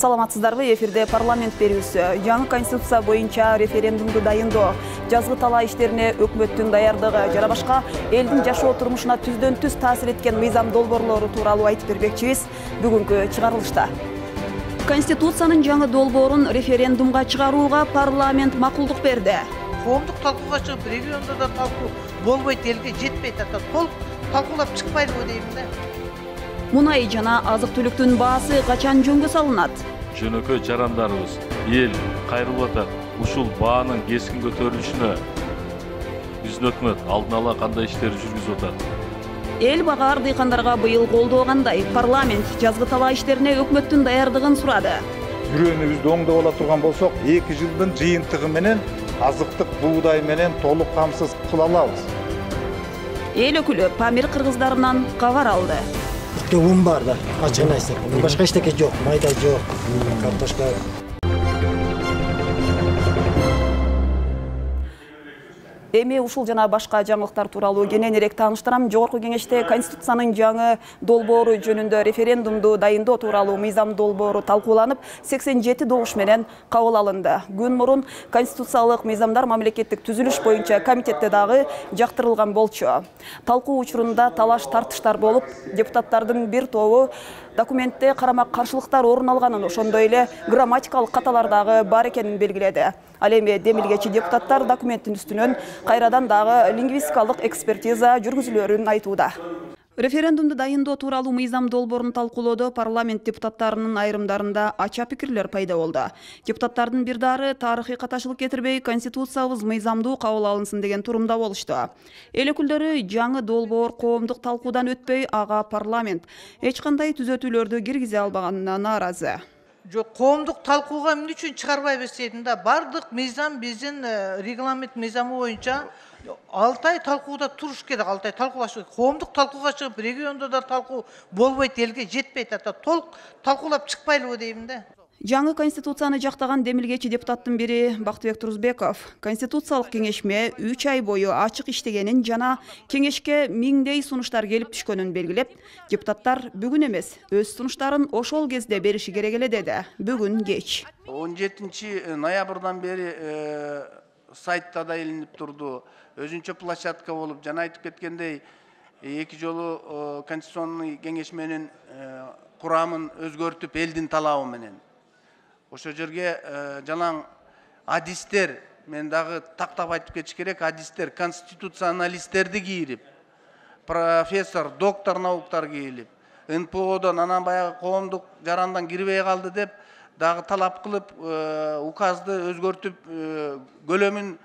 Саламатсыздарбы, эфирде парламент берүүсү. Жаңы конституция боюнча референдумду дайындоо, жазгы талаа иштерине өкмөттүн даярдыгы жана башка элдин жашоо турмушуна түздөн түз таасир эткен мыйзам долбоорлору тууралуу айтып бермекчибиз бүгүнкү чыгарылышта. Конституциянын жаңы долбоорун референдумга чыгарууга парламент макулдук берди. Коомдук талкууга чыгып, региондо да талкуу болбойт, элге жетпейт, толук талкуулап чыкпайлыбы дейм да. Мунай жана азык-түлүктүн баасы качан жөнгө салынат? Жөнөкөй жарандарыбыз эл кайрылып атат. Ушул баанын кескин көтөрүлүшүнө биздин өкмөт алдын ала кандай иштер жүргүзүп атат? Эл багаар дыйкандарга быйыл колдоо кандай? Парламент жазгы талаа иштерине өкмөттүн даярдыгын сурады. Жүрөөнүбүздү оңдоп ала турган болсок, 2 жылдын жыйынтыгы менен азыктык буудай менен толук камсыз кыла алабыз. Эл өкүлү Памир кыргыздарынан кабар алды. Un бар да, ачыгын айтсак. Башка эчтеке жок, майда жок, картошка. Эми ушул жана башка жаңылыктар тууралуу кененирээк тааныштырам. Жогорку кеңеште Конституциянын жаңы долбоору жөнүндө референдумду дайындоо тууралуу мыйзам долбоору талкууланып, 87 добуш менен кабыл алынды. Күн мурун конституциялык мыйзамдар мамлекеттик түзүлүш боюнча комитетте дагы жактырылган болчу. Талкуу учурунда талаш-тартыштар болуп, депутаттардын бир тобу документте карама-каршылыктар орун алганын, ошондой эле грамматикалык каталар дагы бар экенин белгиледи. Ал эми демилгечи депутаттар документтин үстүнөн кайрадан дагы лингвистикалык экспертиза жүргүзүлөрүн айтууда. Референдумду дайындоо тууралуу мыйзам долбоорун талкуулоодо парламент депутаттарынын айрымдарында ача пикирлер пайда болду. Депутаттардын бир дары тарыхый каташылык кетирбей, конституциябыз мыйзамдуу кабыл алынсын деген турумда болушту. Эл өкүлдөрү жаңы долбоор коомдук талкуудан өтпөй, ага парламент эч кандай түзөтүүлөрдү киргизе албаганына нааразы. Жок, коомдук талкууга эмне үчүн чыгарбай берсейдин да, бардык мыйзам биздин регламент мыйзамы боюнча 6 ай талкууда туруш керек, 6 ай талкуулаш керек. Коомдук талкууга чыгып, региондо да талкуу болбойт, элге жетпейт, толук талкуулап чыкпайлыбы дейм да. Жаңы конституцияны жактаган демилгечи депутаттын бири Бактыбек Турузбеков конституциялык кеңешме 3 ай бою ачык иштегенин жана кеңешке миңдей сунуштар келип түшкөнүн белгилеп, депутаттар бүгүн эмес, өз сунуштарын ошол кезде бериши керек эле деди. Бүгүн кеч. 17 ноябрдан бери сайтта да илинип турду. Өзүнчө площадка болуп, жана айтып кеткендей, 2 жолу конституционный кеңешменин курамын өзгөртүп элдин талабы менен. Ошо жерге жалаң адистер, мен дагы тактап айтып кетиш керек, адистер, конституционалисттерди кийирип, профессор, доктор науктар кийилип, НПОдон анан баягы коомдук жарандан кирбей калды деп, дагы талап кылып, указды өзгөртүп, көлөмүн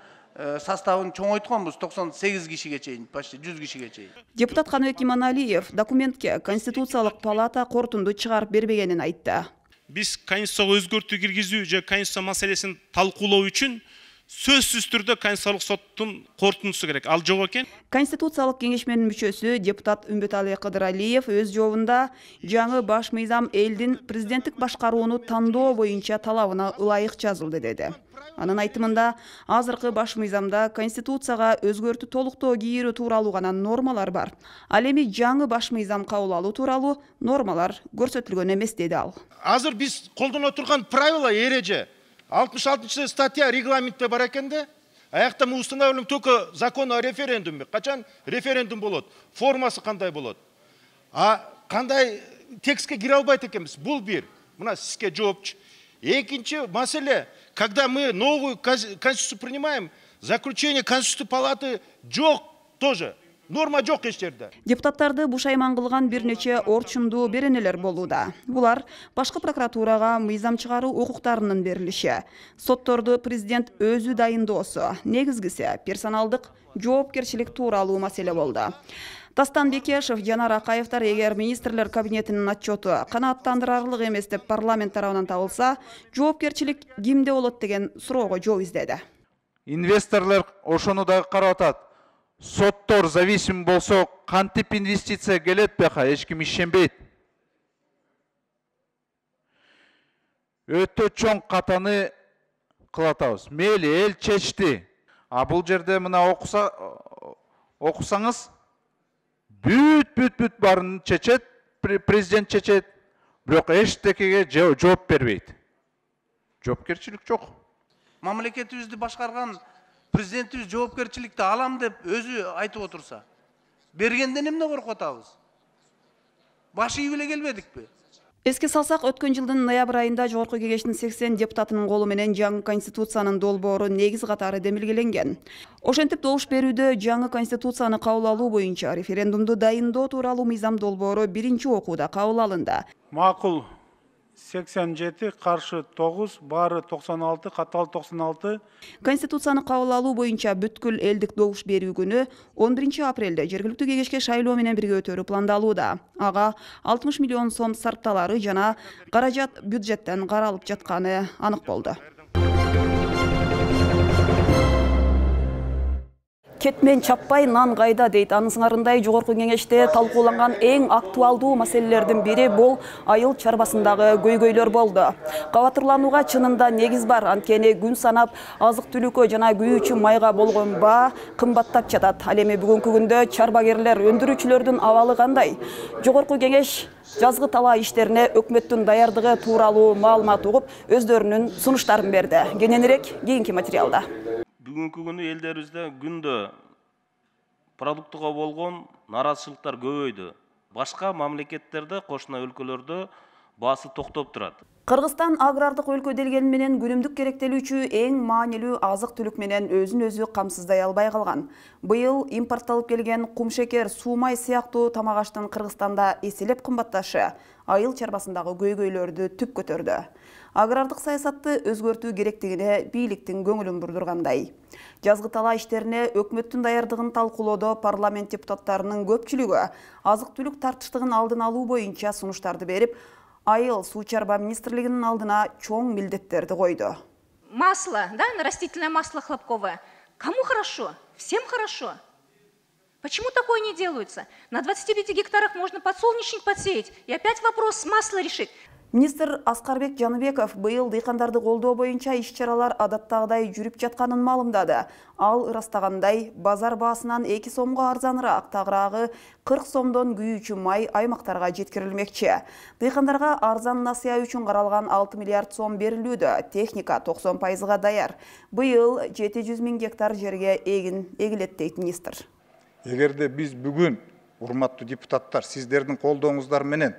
составын чоңойтконбуз 98 кишиге чейин, почти 100 кишиге чейин. Депутат Каныбек Иманалиев документке Конституциялык палата корутунду чыгарып бербегенин айтты. Биз конституцияга өзгөртүү киргизүү же конституция маселесин талкуулоо үчүн сөзсүз түрдө Конституциялык соттун корутундусу керек. Ал жок экен. Конституциялык кеңешменин мүчөсү депутат Үмбөтали Кыдыралиев өз жообунда жаңы баш мыйзам элдин президенттик башкарууну тандоо боюнча талабына ылайык жазылды деди. Анын айтымында, азыркы баш мыйзамда конституцияга өзгөртүү толуктоо кийирүү тууралуу гана нормалар бар. Ал эми жаңы баш мыйзам кабыл алуу тууралуу нормалар көрсөтүлгөн эмес деди ал. Азыр биз колдоно турган правила эреже 66 статья регламентте бар экенде. Аякта мы устанавливаем только закон о референдуме. Качан референдум болот? Формасы кандай болот? А кандай текстке кире албайт экенбиз? Бул бир. Мына сизге жоопчу. Экинчи маселе, когда мы новую конституцию принимаем, заключение Конституционной палаты жок тоже. Норма жок эч жерде. Депутаттарды бушайман кылган бир нече орчундуу беренелер болууда. Булар башкы прокуратурага мыйзам чыгаруу укуктарынын берилиши, сотторду президент өзү дайындоосу, негизгиси персоналдык жоопкерчилик тууралуу маселе болду. Дастан Бекешев, Жанар Акаевтар эгер министрлер кабинетинин отчету канааттандырарлык эмес деп парламент тарабынан табылса, жоопкерчилик кимде болот деген суроого жооп издеди. Инвесторлор ошону дагы карап атат. Соттор зависим болсо, кантип инвестиция келет бияка, эч ким ишенбейт. Өтө чоң катаны кылатабыз. Мейли эл чечти. А бул жерде мына окусаңыз бүт барын чечет, президент чечет. бирок эчтекеге жооп бербейт. Жоопкерчилик жок. Мамлекетибизди башкарган президентибиз жоопкерчиликти алам деп өзү айтып отурса, бергенден эмне коркуп атабыз? Баш ийип эле келбедикпи? Эске салсак, өткөн жылдын ноябрь айында Жогорку Кеңештин 80 депутатынын колу менен жаңы конституциянын долбоору негиз катары демилгеленген. Ошентип добуш берүүдө жаңы конституцияны кабыл алуу боюнча референдумду дайындоо тууралуу мыйзам долбоору биринчи окууда кабыл алынды. Макул 87, каршы 9, баары 96, катал 96. Конституцияны кабыл алуу боюнча бүткүл элдик добуш берүү күнү 11 апрелде жергиликтүү кеңешке шайлоо менен бирге өтөрү пландалууда. Ага 60 миллион сом сарпталары жана каражат бюджеттен каралып жатканы анык болду. Кетмен чаппай нан кайда дейт. Анын сыңарындай Жогорку Кеңеште талкууланган эң актуалдуу маселелердин бири бул айыл чарбасындагы көйгөйлөр болду. Кабатырланууга чынында негиз бар. Анткени күн санап азык-түлүккө жана күйүүчү майга болгон баа кымбаттап жатат. Ал эми бүгүнкү күндө чарбагерлер, өндүрүүчүлөрдүн абалы кандай? Жогорку Кеңеш жазгы талаа иштерине өкмөттүн даярдыгы тууралуу маалымат угуп, өздөрүнүн сунуштарын берди. Кененирээк кийинки материалда. Бүгүнкү күнү элдерибизде күндө продуктуга болгон нараазычылыктар көбөйдү. Башка мамлекеттерде, кошуна өлкөлөрдө баасы токтоп турат. Кыргызстан агрардык өлкө делгени менен күнүмдүк керектелүүчү эң маанилүү азык-түлүк менен өзүн өзү камсыздай албай калган. Быйыл импортталып келген кумшекер, суумай сыяктуу тамак аштын Кыргызстанда эселеп кымбатташы айыл чарбасындагы көйгөйлөрдү түп көтөрдү. Агрардык саясатты өзгөртүү керектигине бийликтин көңүлүн бурдургандай. Жазгы талаа иштерине өкмөттүн даярдыгын талкуулоодо парламент депутаттарынын көпчүлүгү азык-түлүк тартыштыгын алдын алуу боюнча сунуштарды берип, айыл суу чарба министрлигинин алдына чоң милдеттерди койду. Масло, да, растительное масло хлопковое. Кому хорошо? Всем хорошо. Почему такое не делается? На 25 гектарах можно подсолнечник подсеять и опять вопрос масла решить. Министр Аскарбек Жаныбеков быйыл дыйкандарды колдоо боюнча иш-чаралар адаттагыдай жүрүп жатканын маалымдады. Ал ырастагандай базар баасынан 2 сомго арзаныраак, тагыраагы 40 сомдон күйүүчү май аймактарга жеткирилмекчи. Дыйкандарга арзан насыя үчүн каралган 6 миллиард сом берилүүдө, техника 90%га даяр. Быйыл 700 000 гектар жерге эгин эгилет дейт министр. Эгерде биз бүгүн, урматтуу депутаттар, сиздердин колдооңуздар менен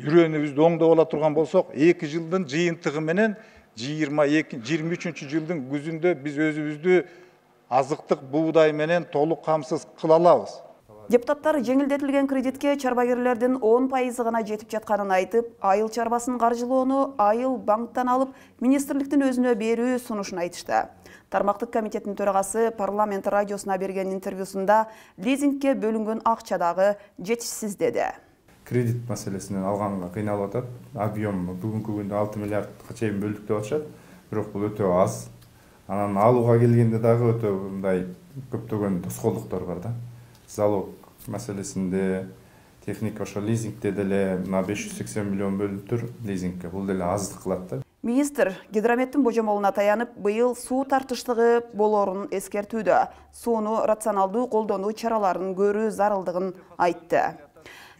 үрөөнүбүздү оңдоп ала турган болсок, 2 жылдын жыйынтыгы менен 23 жылдын күзүндө биз өзүбүздү азыктык буудай менен толук камсыз кыла алабыз. Депутаттар жеңилдетилген кредитке чарбагерлердин 10% гана жетип жатканын айтып, айыл чарбасын каржылоону айыл банктан алып, министрликтин өзүнө берүү сунушун айтышты. Тармактык комитеттин төрагасы парламент радиосуна берген интервьюсунда лизингке бөлүнгөн акча дагы жетишсиз деди. Кредит маселесинен алганга кыйналып атат. Объем бүгүнкү күндө 6 миллиардка чейин бөлдүк деп атышат. Бирок бул өтө аз. Анан алууга келгенде дагы өтө мындай көптөгөн тоскоолдуктар бар да. Залог маселесинде, техника ошо лизингде деле 580 миллион бөлүптүр лизингке. Бул деле аздык кылат да. Министр гидрометтин божомолуна таянып, быйыл суу тартыштыгы болорун эскертүүдө. Сууну рационалдуу колдонуу чараларын көрүү зарылдыгын айтты.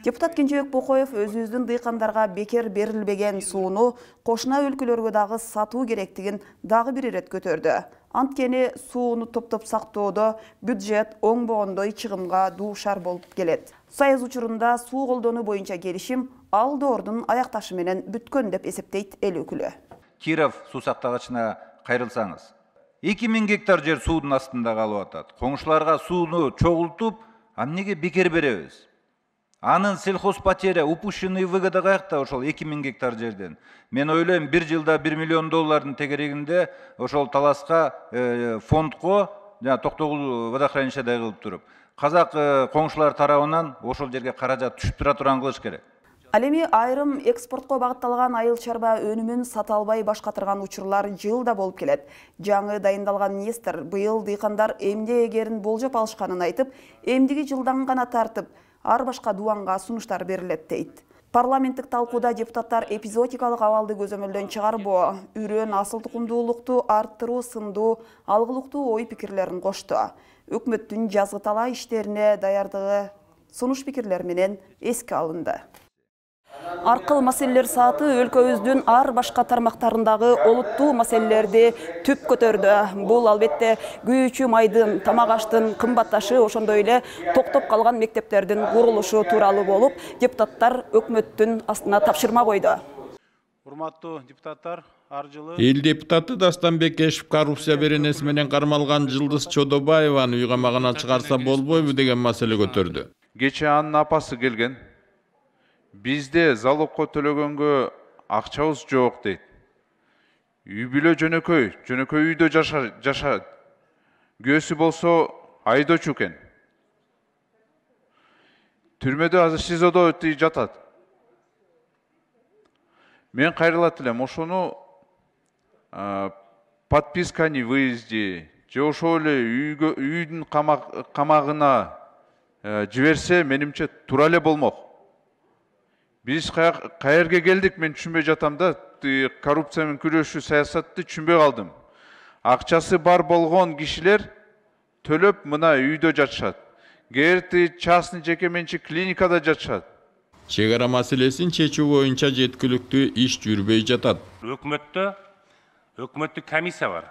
Депутат Кенжебек Бокоев өзүбүздүн дыйкандарга бекер берилбеген сууну кошуна өлкөлөргө дагы сатуу керектигин дагы бир ирет көтөрдү. Анткени сууну топтоп сактоодо бюджет оңбогондой чыгымга дуушар болуп келет. Союз учурунда суу колдонуу боюнча келишим ал доордун аякташы менен бүткөн деп эсептейт эл өкүлү. Киров суу сактагычына кайрылсаңыз, 2000 гектар жер суудун астында калып атат. Коңшуларга сууну чогултуп, эмнеге бекер беребиз? Анын сельхозпотеря, упущенный выгода каякта ошол 2000 гектар жерден. Мен ойлойм, 1 жылда 1 миллион доллардын тегерегинде ошол таласка фондко, Токтогул водохранилищеде кылып туруп, казак коңшулар тарабынан ошол жерге каражат түшүп тура турган кылыш керек. Ал эми айрым экспортко багытталган айыл чарба өнүмүн сата албай башкатырган учурлар жылда болуп келет. Жаңы дайындалган министр быйыл дыйкандар эмне эгерин болжоп алышканын айтып, эмдиги жылдан гана тартып, ар башка дуанга сунуштар берилет дейт. Парламенттик талкууда депутаттар эпизодикалык абалды көзөмөлдөн чыгарбоо, үрөн асыл тукумдуулукту арттыруу сындуу алгылыктуу ой пикирлерин кошту. Өкмөттүн жазгы талаа иштерине даярдыгы сунуш пикирлер менен эске алынды. Аркыл маселелер сааты өлкөбүздүн ар башка тармактарындагы олуттуу маселелерди түп көтөрдү. Бул албетте күйүүчү майдын, тамак аштын кымбатташы, ошондой эле токтоп калган мектептердин курулушу тууралуу болуп, депутаттар өкмөттүн астына тапшырма койду. Урматтуу депутаттар, ар жылы эл депутаты Дастан Бекешев коррупция беренеси менен кармалган Жылдыз Чодобаеваны үй камагынан чыгарса болбойбу деген маселе көтөрдү. Кече анын апасы келген. Бизде залогко төлөгөнгө акчабыз жок дейт. Үй бүлө жөнөкөй үйдө жашайт. Күйөөсү болсо айдоочу экен. Түрмөдө азыр СИЗОдо жатат. Мен кайрылат элем, ошону подписка не выезде, же ошол эле үйдүн камагына жиберсе, менимче туура эле болмок. Биз каерге келдик, мен түшүнбөй жатам да, коррупция менен күрөшүү саясатты түшүнбөй калдым. Акчасы бар болгон кишилер төлөп мына үйдө жатышат. Кээрти частный жеке менчик клиникада жатышат. Чек ара маселесин чечүү боюнча жеткиликтүү иш жүрбөй жатат. Өкмөттүк комиссия бар.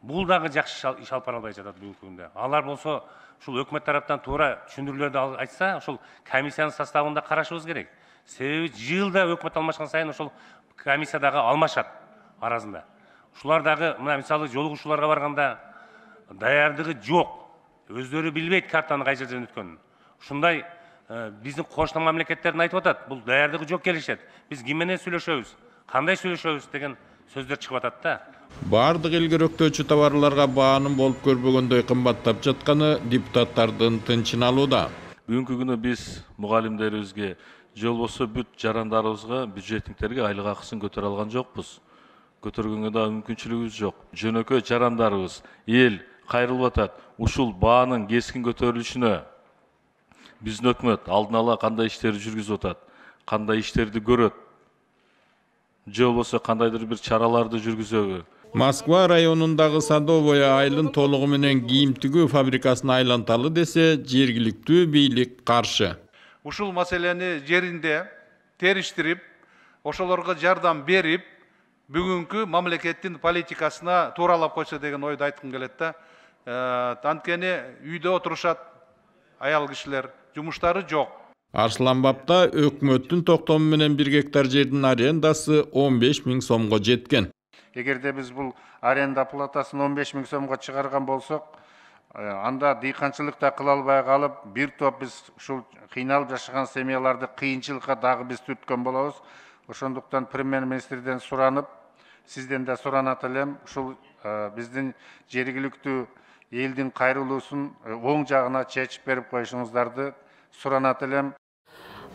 Бул дагы жакшы иш алып бара албай жатат бүгүнкү күндө. Алар болсо ушул өкмөт тараптан туура түшүндүрүүлөрдү айтса, ушул комиссиянын составында карашыбыз керек. Себеби жылда өкмөт алмашкан сайын ошол комиссиядагы алмашат арасында. Ушулар дагы мына мисалы жолугушууларга барганда даярдыгы жок. Өздөрү билбейт картаны кай жерден өткөнүн. Ушундай биздин кошуна мамлекеттердин айтып атат, бул даярдыгы жок келишет. Биз ким менен сүйлөшөбүз, кандай сүйлөшөбүз деген сөздөр чыгып атат да. Бардык эл керектөөчү товарларга баанын болуп көрбөгөндөй кымбаттап жатканы депутаттардын тынчын алууда. Бүгүнкү күнү биз мугалимдерибизге же болбосо бүт жарандарыбызга бюджетниктерге айлык акысын көтөрө алган жокпуз. Көтөргөнгө да мүмкүнчүлүгүбүз жок. Жөнөкөй жарандарыбыз эл кайрылып атат. Ушул баанын кескин көтөрүлүшүнө биздин өкмөт алдын ала кандай иштерди жүргүзүп атат, кандай иштерди көрөт, же болбосо кандайдыр бир чараларды жүргүзөбү. Москва районундагы Садовое айылын толугу менен кийим тигүү фабрикасына айланталы десе, жергиликтүү бийлик каршы. Ушул маселени жеринде териштирип, ошолорго жардам берип, бүгүнкү мамлекеттин политикасына тууралап койсо деген ойду айткым келет да. Анткени үйдө отурушат аял кишилер, жумуштары жок. Арсланбапта өкмөттүн токтому менен 1 гектар жердин арендасы 15 000 сомго жеткен. Эгерде биз бул аренда платасын 15 000 сомго чыгарган болсок, анда дыйканчылык да кыла албай калып, бир топ биз ушул кыйналып жашаган семьяларды кыйынчылыкка дагы биз түрткөн болобуз. Ошондуктан премьер-министрден суранып, сизден да суранат элем, ушул биздин жергиликтүү элдин кайрылуусун оң жагына чечип берип коюшуңуздарды суранат элем.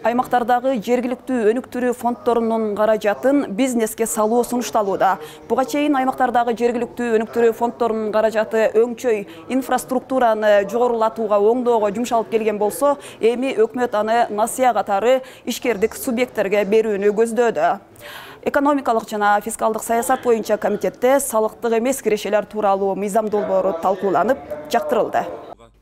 Аймактардагы жергиликтүү өнүктүрүү фонддорунун каражатын бизнеске салуу сунушталууда. Буга чейин аймактардагы жергиликтүү өнүктүрүү фонддорунун каражаты өңчөй инфраструктураны жогорулатууга, оңдоого жумшалып келген болсо, эми өкмөт аны насыя катары ишкердик субъекттерге берүүнү көздөөдө. Экономикалык жана фискалдык саясат боюнча комитетте салыктык эмес кирешелер тууралуу мыйзам долбоору талкууланып, жактырылды.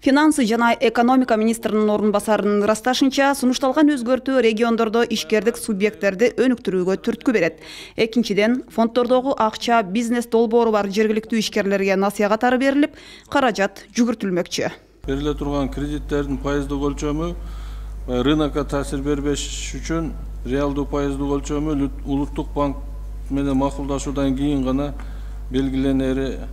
Финансы жана экономика министринин орун басарынын ырасташынча, сунушталган өзгөртүү региондордо ишкердик субъекттерди өнүктүрүүгө түрткү берет. Экинчиден, фонддордогу акча бизнес долбоору бар жергиликтүү ишкерлерге насыя катары берилип, каражат жүгүртүлмөкчү. Бериле турган кредиттердин пайыздык өлчөмү рынокко таасир бербеш үчүн реалдуу пайыздык өлчөмү улуттук банк менен макулдашуудан кийин гана белгиленет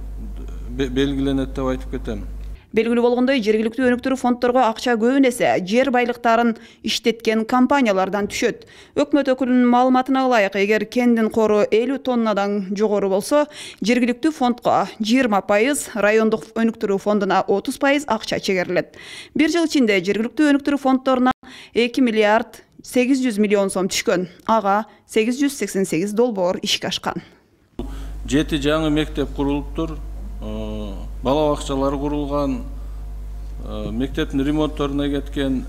деп айтып кетем. Белгилүү болгондой, жергиликтүү өнүктүрүү фонддорго акча көбүн эсе жер байлыктарын иштеткен компаниялардан түшөт. Өкмөт өкүлүнүн маалыматына ылайык, эгер кендин кору 50 тоннадан жогору болсо, жергиликтүү фондко 20%, райондук өнүктүрүү фондуна 30% акча чегерилет. Бир жыл ичинде жергиликтүү өнүктүрүү фонддоруна 2 миллиард 800 миллион сом түшкөн. Ага 888 долбоор ишке ашкан. 7 жаңы мектеп курулуптур. Бала бакчалары курулган, мектептин ремонтторуна кеткен,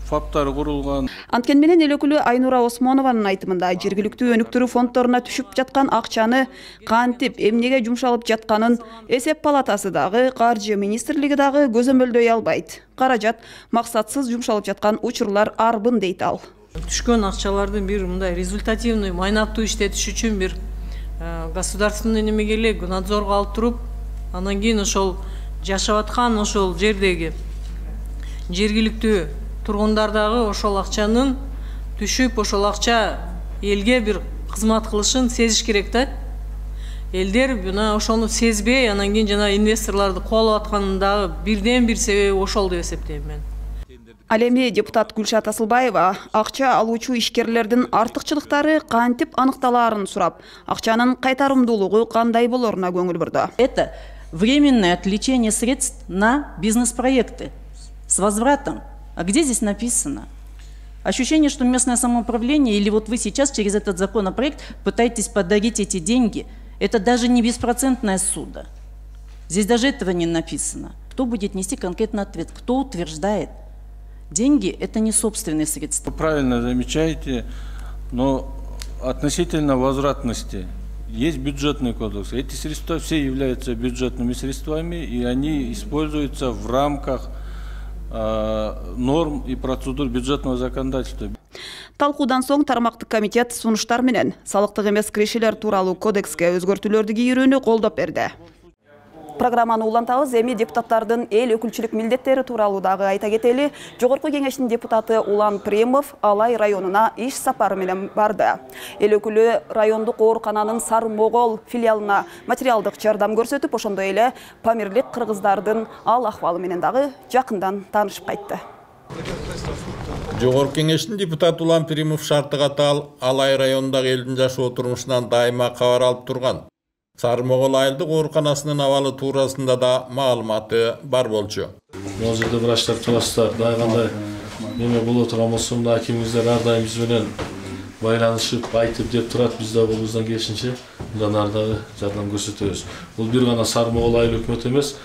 фаптары курулган. Анткени менен эл өкүлү Айнура Осмонованын айтымында, жергиликтүү өнүктүрүү фонддоруна түшүп жаткан акчаны кантип, эмнеге жумшалып жатканын эсеп палатасы дагы, каржы министрлиги дагы көзөмөлдөй албайт. Каражат максатсыз жумшалып жаткан учурлар арбын дейт ал. түшкөн акчалардын бир мындай результативный майнактуу иштетиш үчүн бир государственный немеге эле надзорго алып туруп, анан кийин ошол жашап аткан ошол жердеги жергиликтүү тургундар дагы ошол акчанын түшүп, ошол акча элге бир кызмат кылышын сезиш керек да. Элдер мына ошону сезбей, анан кийин жана инвесторлорду кубалап атканын дагы бирден бир себеби ошол деп эсептейм мен. Ал эми депутат Гүлшат Асылбаева акча алуучу ишкерлердин артыкчылыктары кантип аныкталаарын сурап, акчанын кайтарымдуулугу кандай болоруна көңүл бурду. Это временное отвлечение средств на бизнес-проекты с возвратом. А где здесь написано? Ощущение, что местное самоуправление или вот вы сейчас через этот законопроект пытаетесь подарить эти деньги. Это даже не беспроцентная ссуда. Здесь даже этого не написано. Кто будет нести конкретный ответ? Кто утверждает? Деньги – это не собственные средства. Вы правильно замечаете, но относительно возвратности есть бюджетный кодекс. Эти средства все являются бюджетными средствами, и они используются в рамках норм и процедур бюджетного законодательства. Талкуудан соң тармактык комитет сунуштар менен салыктык эмес кирешелер тууралуу кодекске өзгөртүүлөрдү кийирүүнү колдоп берди. Программаны улантабыз, эми депутаттардын эл өкүлчүлүк милдеттери тууралуу дагы айта кетели. Жогорку кеңештин депутаты Улан Премов Алай районуна иш сапары менен барды. Эл өкүлү райондук оорукананын Сары-Могол филиалына материалдык жардам көрсөтүп, ошондой эле памирлик кыргыздардын ал акыбалы менен дагы жакындан таанышып кайтты. Жогорку кеңештин депутаты Улан Премов шарты катаал Алай районундагы элдин жашоо турмушунан дайыма кабар алып турган. Сары-Могол айылдык ооруканасынын абалы туурасында да маалыматы бар болчу. Могул жерде врачтар туурасында дагы кандай неме боло турган болсо, мына акимибиздер ар дайым биз менен байланышып, айтып деп турат, биз да колубуздан келишинче мындан ары дагы жардам көрсөтөбүз. Бул бир гана Сары-Могол айыл өкмөтү эмес,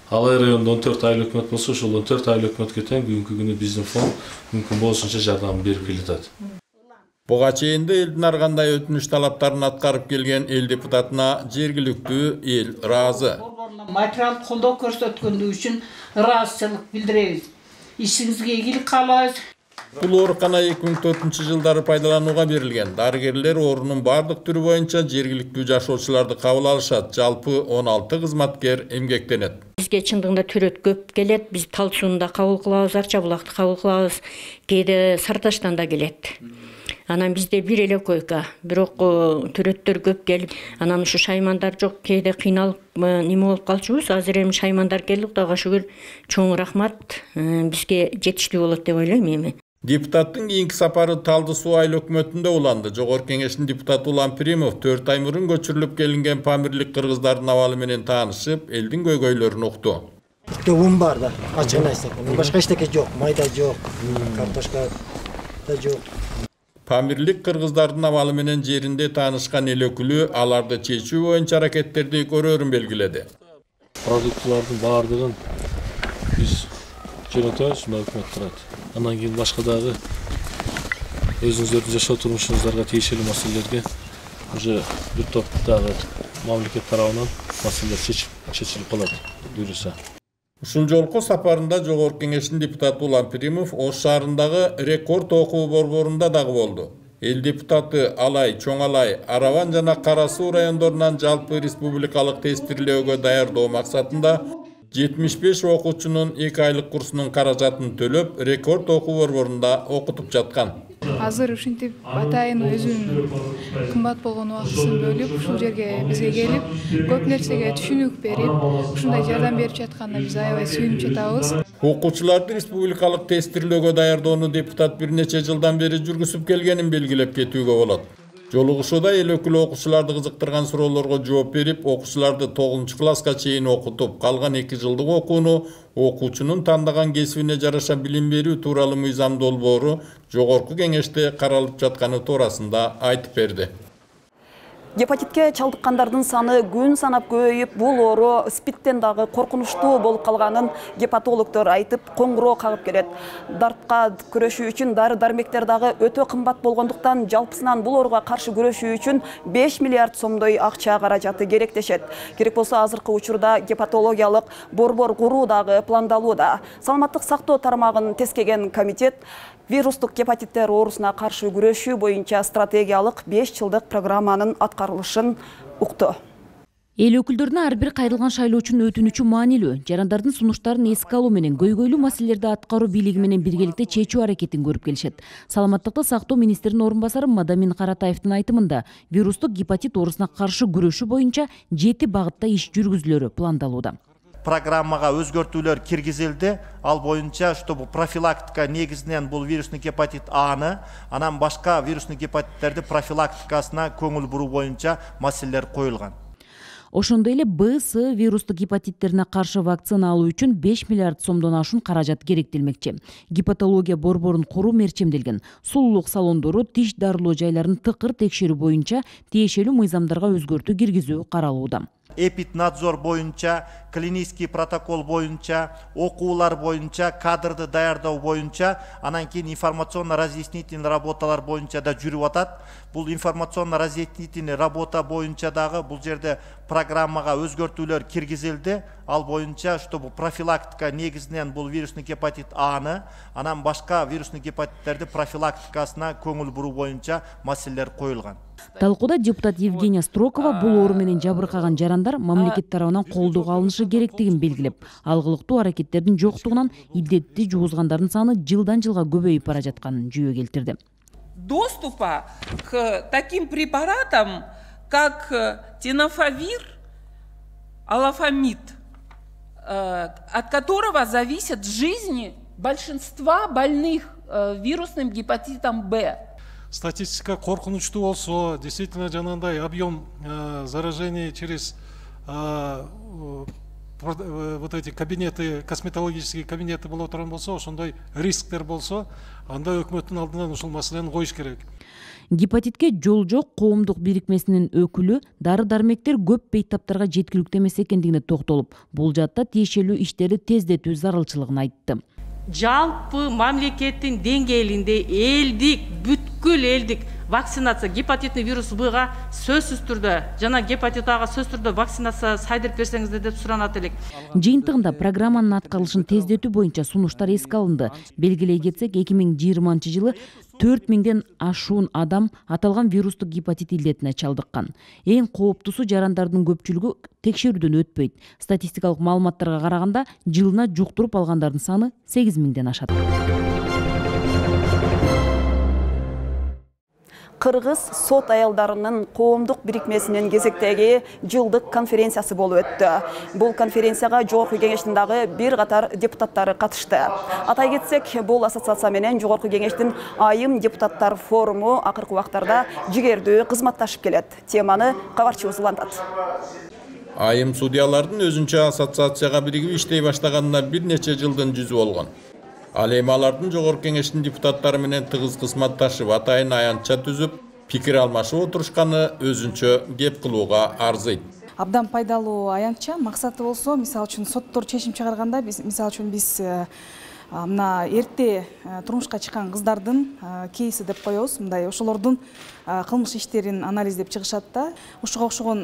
Алай районунда 14 айыл өкмөт болсо, ошол 14 айыл өкмөткө тең бүгүнкү күнү биздин фонд мүмкүн болушунча жардам берип келатат. Буга чейин элдин ар кандай өтүнүч талаптарын аткарып келген эл депутатына жергиликтүү эл ыраазы. Материал колдоо көрсөткөндүгү үчүн ыраазычылык билдиребиз. Ишиңизге ийгилик каалайбыз. Бул оорукана 2004 жылдары пайдаланууга берилген. Дарыгерлер оорунун бардык түрү боюнча жергиликтүү жашоочуларды кабыл алышат. Жалпы 16 кызматкер эмгектенет. Бизге чындыгында төрөт көп келет. Биз Тал суунда кабыл кылабыз, Арча булакты кабыл кылабыз. Кээде Сарташтан да келет. Анан бизде бир эле койка, бирок төрөттөр көп келип, анан ушу шаймандар жок, кээде кыйналып неме болуп калчубуз. Азыр эми шаймандар келди, Кудайга шүгүр, чоң рахмат, бизге жетиштүү болот деп ойлойм эми. Депутаттын кийинки сапары Талды суу айыл өкмөтүндө уланды. Жогорку кеңештин депутаты Улан Премов 4 ай мурун көчүрүлүп келинген памирлик кыргыздардын абалы менен таанышып, элдин көйгөйлөрүн укту. Un бар да, ачыгын айтсак, башка эчтеке жок, майда жок, картошка да жок. Памирлик кыргыздардын абалы менен жеринде таанышкан эл өкүлү аларды чечүү боюнча аракеттерди көрөрүн белгиледи. Продуктлардын баардыгын биз жөнөтөбүз, мына өкмөт турат. Андан кийин башка дагы өзүңүздөрдүн жашоо турмушуңуздарга тиешелүү маселелерге уже бир топ дагы мамлекет тарабынан маселелер чечилип калат, буюрса. Ушул жолку сапарында Жогорку кеңештин депутаты Улан Премов Ош шаарындагы рекорд окуу борборунда дагы болду. Эл депутаты Алай, Чоң Алай, Араван жана Кара Суу райондорунан жалпы республикалык тестирлөөгө даярдоо максатында 75 окуучунун 2 айлык курсунун каражатын төлөп, рекорд окуу борборунда окутуп жаткан. Азыр ушинтип атайын өзүнүн кымбат болгон убактысын бөлүп, ушул жерге бизге келип, көп нерсеге түшүнүк берип, ушундай жардам берип жатканына биз аябай сүйүнүп жатабыз. Окуучуларды республикалык тестирлөөгө даярдоону депутат бир нече жылдан бери жүргүзүп келгенин белгилеп кетүүгө болот. Жолугушууда эл өкүлү окуучуларды кызыктырган суроолорго жооп берип, окуучуларды 9-класска чейин окутуп, калган 2 жылдык окууну окуучунун тандаган кесибине жараша билим берүү тууралуу мыйзам долбоору Жогорку кеңеште каралып жатканы туурасында айтып берди. Гепатитке чалдыккандардын саны күн санап көбөйүп, бул оору СПИДтен дагы коркунучтуу болуп калганын гепатологдор айтып, коңгуроо кагып келет. Дартка күрөшүү үчүн дары-дармектер дагы өтө кымбат болгондуктан, жалпысынан бул ооруга каршы күрөшүү үчүн 5 миллиард сомдой акча каражаты керектешет. Керек болсо азыркы учурда гепатологиялык борбор куруу дагы пландалууда. Саламаттык сактоо тармагын тескеген комитет Вирустық гепатиттер оорусуна каршы күрөшүү боюнча стратегиялык 5 жылдык программанын аткарылышын укту. Эл өкүлдөрүнө ар бир кайрылган шайлоочунун өтүнүчү маанилүү. Жарандардын сунуштарын эске алуу менен көйгөйлүү маселелерди аткаруу бийлиги менен биргеликте чечүү аракетин көрүп келишет. Саламаттыкты сактоо министринин орун басары Мадамин Каратаевдин айтымында вирустук гепатит оорусуна каршы күрөшүү боюнча 7 багытта иш жүргүзүлөрү пландалууда. Программага өзгөртүүлөр киргизилди. Ал боюнча, чтобы профилактика негизинен бул вирусный гепатит Аны, анан башка вирусный гепатиттерди профилактикасына көңүл буруу боюнча маселелер коюлган. Ошондой эле БС вирустук гепатиттерине каршы вакцина алуу үчүн 5 миллиард сомдон ашуун каражат керектелмекчи. Гепатология борборун куруу мерчемделген. Сулуулук салондору, тиш дарылоо жайларын тыкыр текшерүү боюнча тиешелүү мыйзамдарга өзгөртүү киргизүү каралууда. Эпиднадзор боюнча, клинический протокол боюнча, окуулар боюнча, кадрды даярдоо боюнча, анан кийин информационно-разъяснительный работалар боюнча да жүрүп атат. Бул информационно-разъяснительный работа боюнча дагы бул жерде программага өзгөртүүлөр киргизилди. Ал боюнча, чтобы профилактика негизинен бул вирусный гепатит Аны, анан башка вирусный гепатиттерди профилактикасына көңүл буруу боюнча маселелер коюлган. Талкууда депутат Евгения Строкова бул оору менен жабыркаган жарандар мамлекет тарабынан колдоого алынышы керектигин белгилеп, алгылыктуу аракеттердин жоктугунан илдетти жугузгандардын саны жылдан жылга көбөйүп бара жатканын жүйө келтирди. Доступа к таким препаратам, как тенофовир, алафамид, от которого зависят жизни большинства больных вирусным гепатитом Б. Статистика коркунучтуу болсо, действительно жанагындай объем заражений через вот эти кабинеты, косметологические кабинеты боло турган болсо, ошондой рисктер болсо, анда өкмөттүн алдынан ушул маселени коюш керек. Гепатитке жол жок коомдук бирикмесинин өкүлү дары-дармектер көп бейтаптарга жеткиликтүү эмес экендигине токтолуп, бул жаатта тиешелүү иштерди тездетүү зарылчылыгын айтты. Жалпы мамлекеттин деңгээлинде элдик, бүткүл элдик вакцинация гепатитный вирус Б-га сөзсүз түрдө жана гепатит А-га сөзсүз түрдө вакцинация сайдырып берсеңиздер деп суранат элек. Жыйынтыгында программанын аткарылышын тездетүү боюнча сунуштар эске алынды. Белгилей кетсек, 2020-жылы 4000ден ашуун адам аталган вирустук гепатит илдетине чалдыккан. Эң кооптусу жарандардын көпчүлүгү текшерүүдөн өтпөйт. Статистикалык маалыматтарга караганда, жылына жуктуруп алгандардын саны 8000ден ашат. Кыргыз сот аялдарынын коомдук бирикмесинин кезектеги жылдык конференциясы болуп өттү. Бул конференцияга Жогорку Кеңештин дагы бир катар депутаттары катышты. Атай кетсек, бул ассоциация менен Жогорку Кеңештин айым депутаттар форуму акыркы убактарда жигердүү кызматташып келет. Теманы кабарчыбыз улантат. Айым судьялардын өзүнчө ассоциацияга биригип иштей баштаганына бир нече жылдын жүзү болгон. Ал эми алардын Жогорку Кеңештин депутаттары менен тыгыз кызматташып, атайын аянтча түзүп, пикир алмашып отурушканы өзүнчө кеп кылууга арзыйт. Абдан пайдалуу аянтча максаты болсо, мисалы үчүн соттор чечим чыгарганда, мисалы үчүн биз мына эрте турмушка чыккан кыздардын кейси деп коебуз, мындай ошолордун кылмыш иштерин анализдеп чыгышат да. Ушуга окшогон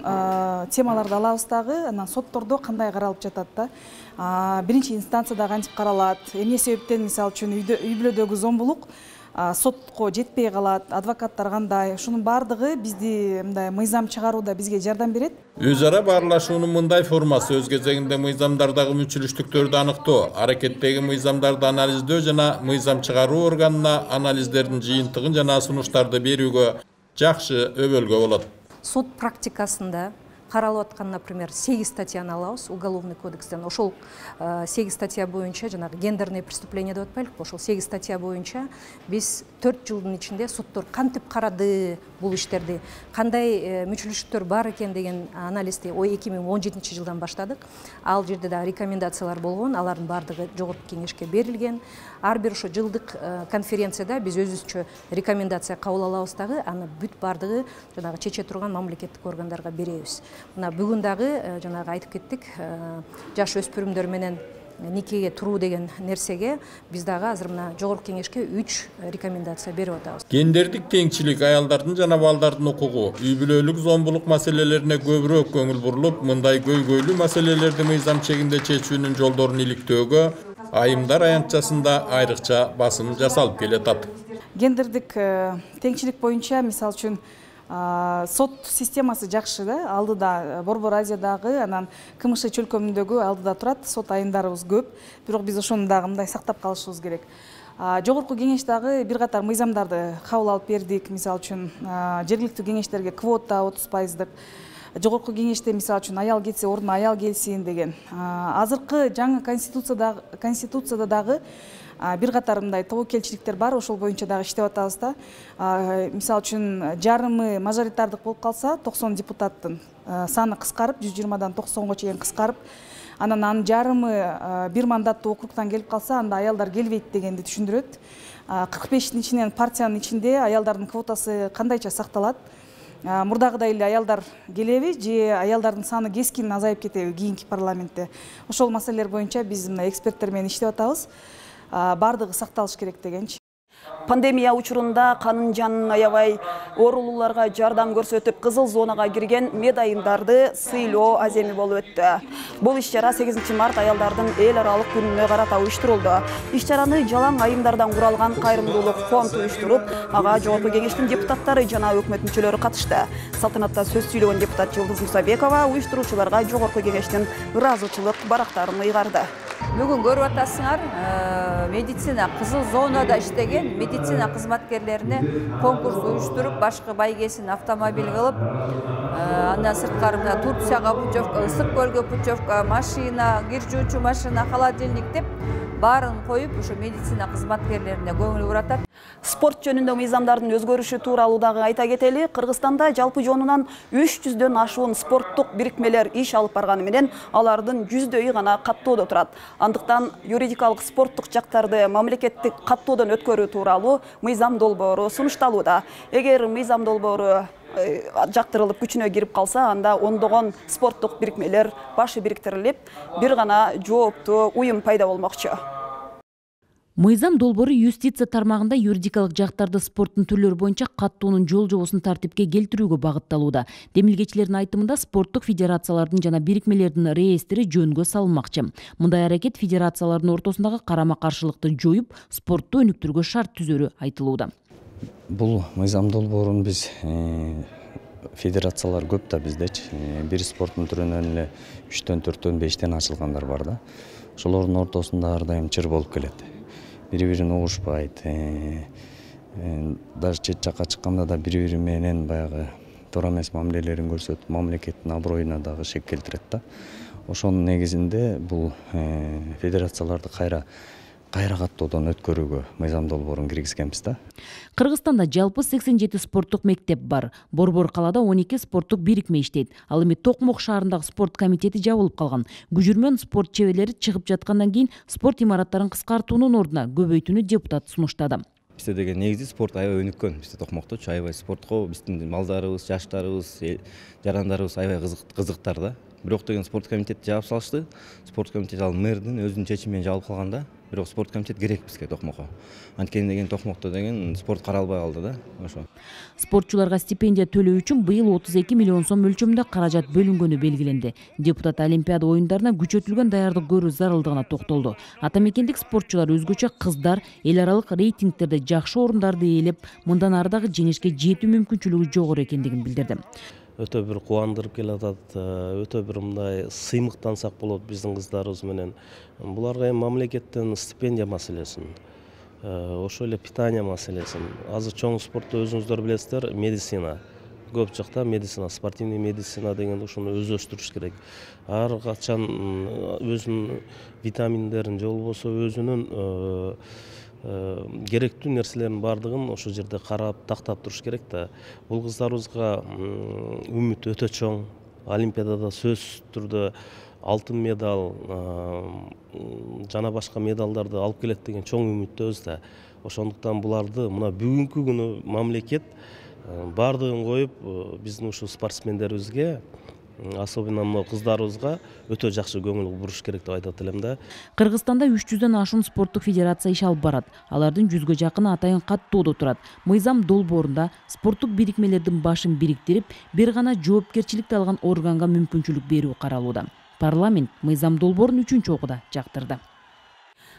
темаларды алабыз дагы, анан соттордо кандай каралып жатат да. Биринчи инстанцияда кантип каралат, эмне себептен мисалы үчүн үй бүлөдөгү зомбулук сотко жетпей калат, адвокаттар кандай, ушунун баардыгы бизди мындай мыйзам чыгарууда бизге жардам берет. Өз ара баарлашуунун мындай формасы өз кезегинде мыйзамдардагы мүчүлүштүктөрдү анықтоо, аракеттеги мыйзамдарды анализдөө жана мыйзам чыгаруу органына анализдердин жыйынтыгын жана сунуштарды берүүгө жакшы өбөлгө болот. Суд практикасында каралып аткан, например, 8 статьяны алабыз уголовный кодекстен. Ошол 8 статья боюнча жанагы гендерный преступление деп атпайлыкпы, ошол 8 статья боюнча биз 4 жылдын ичинде соттор кантип карады бул иштерди, кандай мүчүлүштүктөр бар экен деген анализди 2017 жылдан баштадык. Ал жерде да рекомендациялар болгон, алардын баардыгы Жогорку Кеңешке берилген. Ар бир ошо жылдык конференцияда биз өзүбүзчө рекомендация кабыл алабыз дагы, аны бүт баардыгы жанагы чече турган мамлекеттик органдарга беребиз. Мына бүгүн дагы жанагы айтып кеттик, жаш өспүрүмдөр менен никеге туруу деген нерсеге биз дагы азыр мына Жогорку Кеңешке 3 рекомендация берип атабыз. Гендердик теңчилик, аялдардын жана балдардын укугу, үй бүлөлүк зомбулук маселелерине көбүрөөк көңүл бурулуп, мындай көйгөйлүү маселелерди мыйзам чегинде чечүүнүн жолдорун иликтөөгө, айымдар аянтчасында айрыкча басым жасалып келатат. Гендердик теңчилик боюнча мисалы үчүн сот системасы жакшы да, алдыда Борбор Азиядагы, анан КМШ чөлкөмүндөгү алдыда турат, сот айымдарыбыз көп, бирок биз ошону дагы мындай сактап калышыбыз керек. Жогорку кеңеш дагы бир катар мыйзамдарды кабыл алып бердик. Мисалы үчүн жергиликтүү кеңештерге квота 30%, жогорку кеңеште мисалы үчүн аял кетсе ордуна аял келсин деген. Азыркы жаңы конституцияда дагы бир катар мындай тобокелчиликтер бар, ошол боюнча дагы иштеп атабыз да. Мисалы үчүн жарымы мажоритардык болуп калса, 90 депутаттын саны кыскарып, 120дан 90га чейин кыскарып, анан жарымы бир мандаттуу округтан келип калса, анда аялдар келбейт дегенди түшүндүрөт. 45-тин ичинен партиянын ичинде аялдардын квотасы кандайча сакталат? Мурдагыдай эле аялдар келеби же аялдардын саны кескин азайып кетеби кийинки парламентте? Ошол маселелер боюнча биз мына эксперттер менен иштеп атабыз. Бардыгы сакталыш керек дегенчи. Пандемия учурунда канын жанын аябай оорулууларга жардам көрсөтүп, кызыл зонага кирген медайымдарды сыйлоо аземи болуп өттү. Бул иш-чара 8 март аялдардын эл аралык күнүнө карата уюштурулду. Иш-чараны жалаң айымдардан куралган кайрымдуулук фонд уюштуруп, ага жогорку кеңештин депутаттары жана өкмөт мүчөлөрү катышты. Салтанатта сөз сүйлөгөн депутат Жылдыз Мусабекова уюштуруучуларга жогорку кеңештин ыраазычылык барактарын ыйгарды. Бүгін көріп атасыңар, медицина кызыл зонада иштеген медицина кызматкерлерине конкурс уюштуруп, башкы байгесин автомобиль кылып, андан сырткары мына Турцияга путевка, Ысык көлгө путевка, машина, кир жуучу машина, холодильник деп баарын коюп, ошо медицина кызматкерлерине көңүл буратат. Спорт жөнүндө мыйзамдардын өзгөрүшү тууралуу дагы айта кетели. Кыргызстанда жалпы жонунан 300дөн ашуун спорттук бирикмелер иш алып барганы менен алардын 100дөйү гана каттоодо турат. Андыктан юридикалык спорттук жактарды мамлекеттик каттоодон өткөрүү тууралуу мыйзам долбоору сунушталууда. Эгер мыйзам долбоору жактырылып күчүнө кирип калса, анда ондогон спорттук бирикмелер башы бириктирилип, бир гана жооптуу уюм пайда болмокчу. Мыйзам долбоору юстиция тармагында юридикалык жактарды спорттун түрлөрү боюнча каттоонун жол жобосун тартипке келтирүүгө багытталууда. Демилгечилердин айтымында спорттук федерациялардын жана бирикмелердин реестри жөнгө салынмакчы. Мындай аракет федерациялардын ортосундагы карама-каршылыкты жоюп, спортту өнүктүрүүгө шарт түзөрү айтылууда. Бул мыйзам долбоорун биз федерациялар көп да биздечи. Бир спорттун түрүнөн эле 3төн 4төн 5тен ачылгандар бар да. Ошолордун ортосунда ар дайым чыр болуп келет. Бири-бирин угушпайт. Даже чет жакка чыкканда да бири-бири менен баягы туура эмес мамилелерин көрсөтүп, мамлекеттин аброюна дагы шек келтирет да. Ошонун негизинде бул федерацияларды кайра каттоодон өткөрүүгө мыйзам долбоорун киргизгенбиз да. Кыргызстанда жалпы 87 спорттук мектеп бар. Борбор калаада 12 спорттук бирикме иштейт. Ал эми Токмок шаарындагы спорт комитети жабылып калган. Күжүрмөн спорт чеберлери чыгып жаткандан кийин спорт имараттарын кыскартуунун ордуна көбөйтүүнү депутат сунуштады. Бизде деген негизи спорт аябай өнүккөн. Бизде Токмокточу аябай спортко биздин балдарыбыз, жаштарыбыз, жарандарыбыз аябай кызыктар да. Бирок деген спорт комитетти жаап салышты. Спорт комитети ал мэрдин өзүнүн чечими менен жабылып калганда, бирок спорт комитет керек бизге Токмокко. Анткени деген Токмокто деген спорт каралбай калды да, ошо. Спортчуларга стипендия төлөө үчүн быйыл 32 миллион сом мөлчөрүндө каражат бөлүнгөнү белгиленди. Депутат Олимпиада оюндарына күчөтүлгөн даярдык көрүү зарылдыгына токтолду. Атамекендик спортчулар өзгөчө кыздар эл аралык рейтингтерде жакшы орундарды ээлеп, мындан ары дагы жеңишке жетүү мүмкүнчүлүгү жогору экендигин билдирди. Өтө бир кубандырып келатат, өтө бир мындай сыймыктансак болот биздин кыздарыбыз менен. Буларга эми мамлекеттен стипендия маселесин, ошол эле питание маселесин. Азыр чоң спортто өзүңүздөр билесиздер, медицина. Көп жакта медицина, спортивный медицина деген ушуну өздөштүрүш керек. Ар качан өзүнүн витаминдерин же болбосо өзүнүн керектүү нерселердин баардыгын ошол жерде карап, тактап туруш керек да. Бул кыздарыбызга үмүт өтө чоң. Олимпиадада сөзсүз түрдө алтын медаль жана башка медалдарды алып келет деген чоң үмүттөбүз да. Ошондуктан буларды мына бүгүнкү күнү мамлекет баардыгын коюп, биздин ушул спортсмендерибизге, особенно мына кыздарыбызга өтө жакшы көңүл буруш керек деп айтат элем да. Кыргызстанда 300дөн ашуун спорттук федерация иш алып барат. Алардын 100гө жакыны атайын каттоодо турат. Мыйзам долбоорунда спорттук бирикмелердин башын бириктирип, бир гана жоопкерчиликти алган органга мүмкүнчүлүк берүү каралууда. Парламент мыйзам долбоорун 3-окууда жактырды.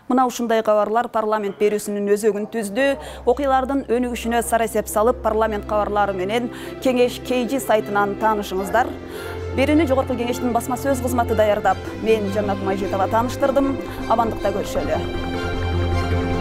Мына ушундай кабарлар парламент берүүсүнүн өзөгүн түздү. Окуялардын өнүгүшүнө сара эсеп салып, парламент кабарлары менен Кеңеш KG сайтынан таанышыңыздар. Берүүнү Жогорку Кеңештин басма сөз кызматы даярдап, мен Жаннат Майжетова тааныштырдым. Амандыкта көрүшөлү.